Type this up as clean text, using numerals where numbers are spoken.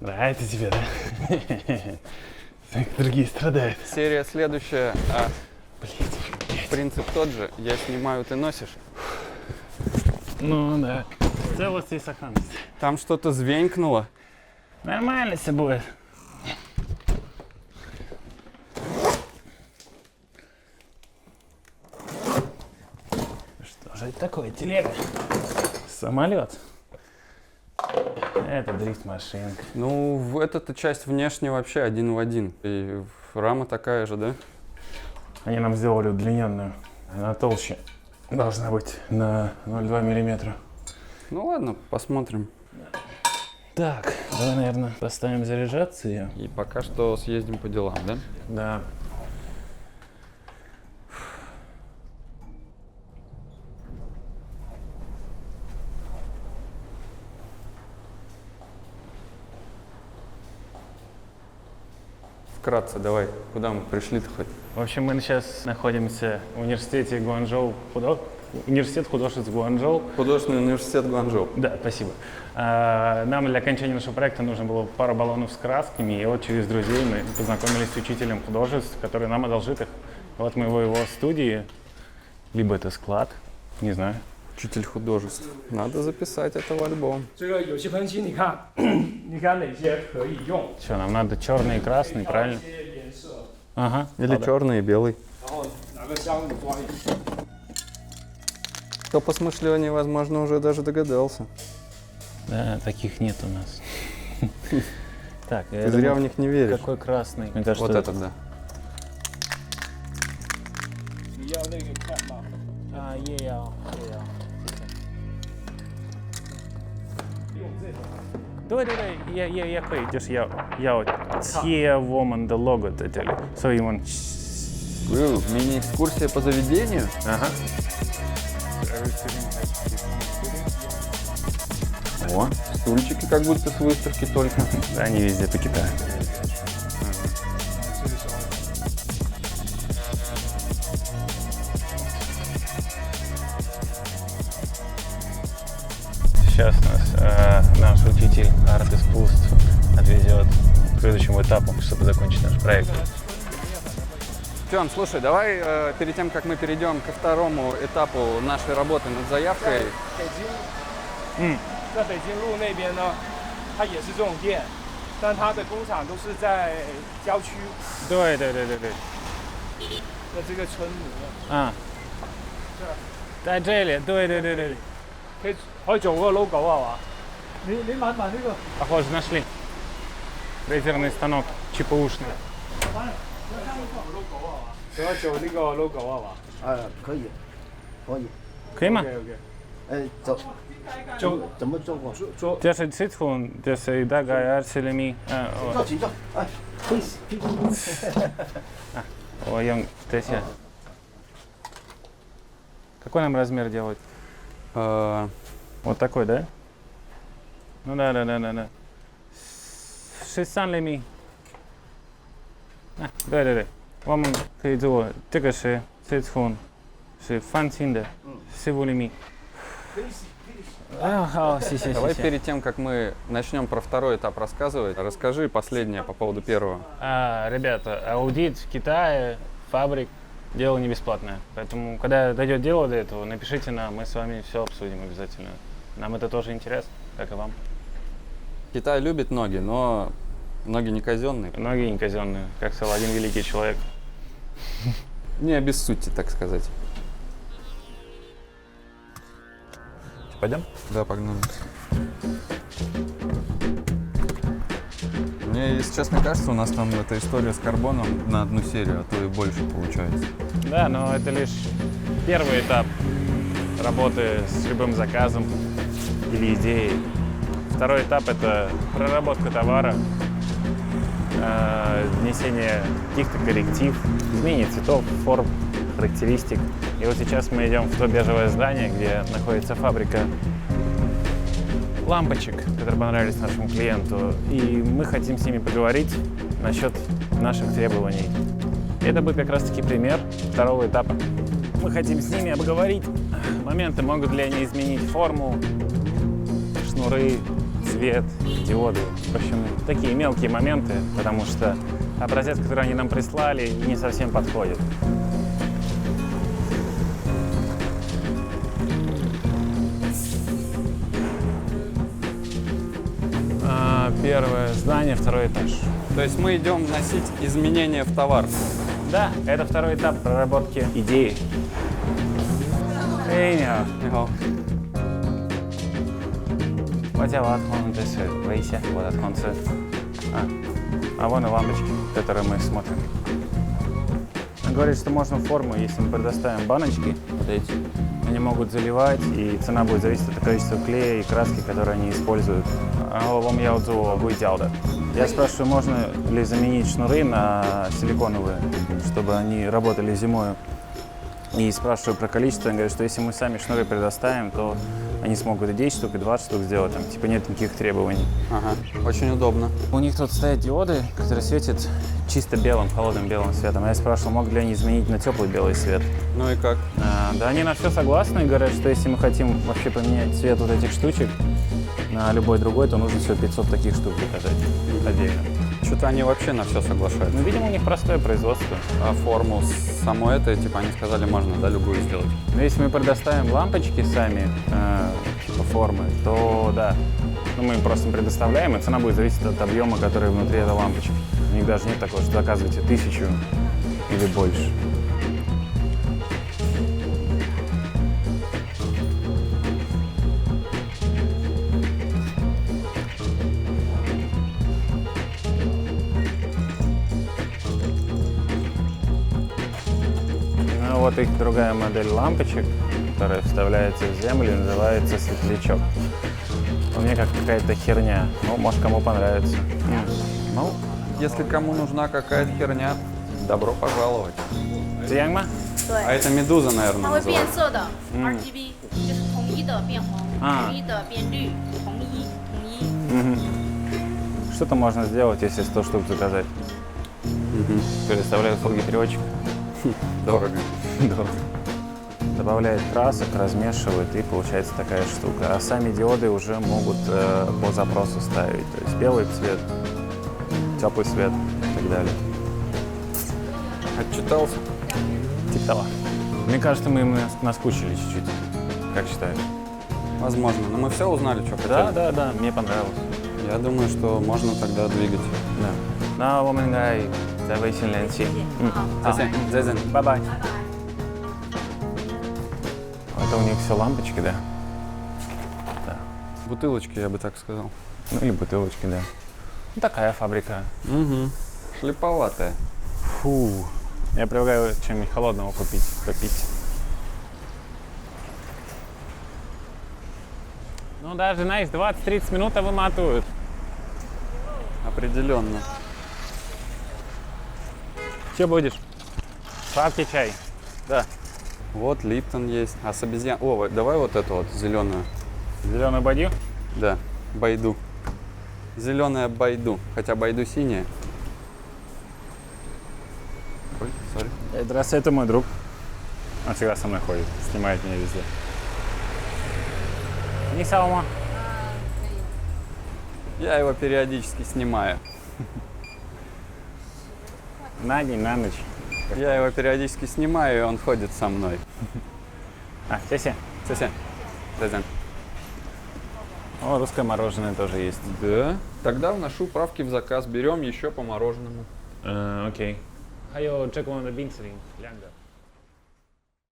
Нравится тебе, да? Другие страдают. Серия следующая. Принцип тот же. Я снимаю, ты носишь. Ну да. Целость и сохранность. Там что-то звенькнуло. Нормально все будет. Что же это такое? Телега? Самолет. Это дрифт-машинка. Ну, эта часть внешне вообще один в один. И рама такая же, да? Они нам сделали удлиненную. Она толще. Должна быть на 0,2 миллиметра. Ну ладно, посмотрим. Так, давай, наверное, поставим заряжаться ее. И пока что съездим по делам, да? Да. Вкратце давай, куда мы пришли-то хоть? В общем, мы сейчас находимся в университете Гуанчжоу, университет художеств Гуанчжоу. Художественный университет Гуанчжоу. Да, спасибо. Нам для окончания нашего проекта нужно было пару баллонов с красками, и вот через друзей мы познакомились с учителем художеств, который нам одолжит их. Вот мы в его студии, либо это склад, не знаю. Учитель художеств. Надо записать это в альбом. 这个有些喷漆，你看，你看哪些可以用， Что, нам надо черный и красный, правильно? 这些颜色， Ага. Или черный и белый. 然后哪个箱子装进去。 Кто посмышленнее, возможно, уже даже догадался. Да, таких нет у нас. Так, Ты зря в них не веришь. какой красный? Мне кажется, Вот этот, да. 你要那个看吗？ А, еял. 用这种。 Да, я пойдешь, я те woman the logo детали. So you want... Мини-экскурсия по заведению? Ага. О, стульчики как будто с выставки только. Да, они везде по Китаю. Сейчас нас наш учитель арт-искусств отвезет к следующему этапу, чтобы закончить наш проект. Тём, слушай, давай перед тем, как мы перейдем ко второму этапу нашей работы над заявкой, 北京，在北京路那边呢，它也是这种店，但它的工厂都是在郊区。对。那这个村里面， А. Да, Джелли, да. 可以做個 logo 係嘛？你買埋呢個。 Похоже, нашли. Фрезерный станок, ЧПУшный. 想要做呢個 logo 係嘛？可以，可以。可以吗？ OK。怎么做过？做 这是цифун,这是дага арселеми. 坐，请坐。哎，可以。 Ой, здесь. Какой нам размер делать? Вот такой, да? Ну да. 13 厘米. Да. 我们可以做这个是цифун, 是方形的, 15 厘米. Хау, давай перед тем, как мы начнем про второй этап рассказывать, расскажи последнее по поводу первого. Ребята, аудит в Китае, фабрик, дело не бесплатное. Поэтому, когда дойдет дело до этого, напишите нам, мы с вами все обсудим обязательно. Нам это тоже интересно, как и вам. Китай любит ноги, но ноги не казенные. Ноги не казенные, как сказал один великий человек. Не обессудьте, так сказать. Пойдем? Да, погнали. Мне, если честно, кажется, у нас там эта история с карбоном на одну серию, а то и больше получается. Да, но это лишь первый этап работы с любым заказом или идеей. Второй этап – это проработка товара, внесение каких-то корректив, изменение цветов, форм, характеристик. И вот сейчас мы идем в то бежевое здание, где находится фабрика лампочек, которые понравились нашему клиенту. И мы хотим с ними поговорить насчет наших требований. И это будет как раз-таки пример второго этапа. Мы хотим с ними обговорить моменты, могут ли они изменить форму, шнуры, свет, диоды. В общем, такие мелкие моменты, потому что образец, который они нам прислали, не совсем подходит. Первое здание, второй этаж. То есть мы идем вносить изменения в товар. Да, это второй этап проработки идеи. Ого. 我叫瓦特，这是微笑，我的同事。А вон и лампочки, которые мы смотрим. Он говорит, что можно форму, если мы предоставим баночки, вот эти, они могут заливать, и цена будет зависеть от количества клея и краски, которые они используют. Я спрашиваю, можно ли заменить шнуры на силиконовые, чтобы они работали зимой. И спрашиваю про количество, он говорит, что если мы сами шнуры предоставим, то они смогут и 10 штук, и 20 штук сделать, там, типа нет никаких требований. Ага, очень удобно. У них тут стоят диоды, которые светят чисто белым, холодным белым светом. Я спрашивал, могут ли они изменить на теплый белый свет. Ну и как? Да, они на все согласны и говорят, что если мы хотим вообще поменять цвет вот этих штучек на любой другой, то нужно всего 500 таких штук заказать отдельно. Что-то они вообще на все соглашаются. Ну, видимо, у них простое производство. А форму само это, типа, они сказали, можно, да, любую сделать. Но если мы предоставим лампочки сами, типа формы, то да. Ну, мы им просто предоставляем, и цена будет зависеть от объема, который внутри этой лампочки. У них даже нет такого, что заказывайте 1000 или больше. Ну, вот их другая модель лампочек, которая вставляется в землю, называется светлячок. Мне как какая-то херня. Ну, может, кому понравится. Ну, если kому нужна какая-то херня, добро пожаловать. Циангма? 啊， 对， это медуза, наверное, 它会变 называется. 色的，RGB 就是统一的变红，统一的变绿，统一。 Что-то можно сделать, если 100 штук заказать. Предоставляю услуги переводчика. Дорого. Дорого. Добавляет красок, размешивает, и получается такая штука. А сами диоды уже могут по запросу ставить. То есть белый цвет, теплый свет и так далее. Отчитался? Типа того. Мне кажется, мы им наскучили чуть-чуть. Как считаешь? Возможно. Но мы все узнали, что Да, хотели. да, да, мне понравилось. Я думаю, что можно тогда двигать. Да. 那我们应该在微信联系。好， Зезен. Бай-бай. Это у них все лампочки, да? Да. Бутылочки, я бы так сказал. Ну или бутылочки, да. Ну, такая фабрика. Угу. Шлиповатая. Фу. Я предлагаю чем-нибудь холодного купить, попить. Ну даже, знаешь, 20-30 минут выматывают. Определенно. Что будешь? Сладкий чай. Да. Вот Липтон есть. А с обезьян... О, давай вот эту вот зеленую. Зеленую бадью? Да, байду. Зеленая байду. Хотя байду синяя. Ой, сори. Здравствуй, это мой друг. Он всегда со мной ходит, снимает меня везде. Не салма. Я его периодически снимаю. На день, на ночь. Я его периодически снимаю, и он ходит со мной. А, сеся. Сеся. Зезен. О, русское мороженое тоже есть. Да. Тогда вношу правки в заказ. Берем еще по мороженому. Окей. 还有这个冰淇淋，2个。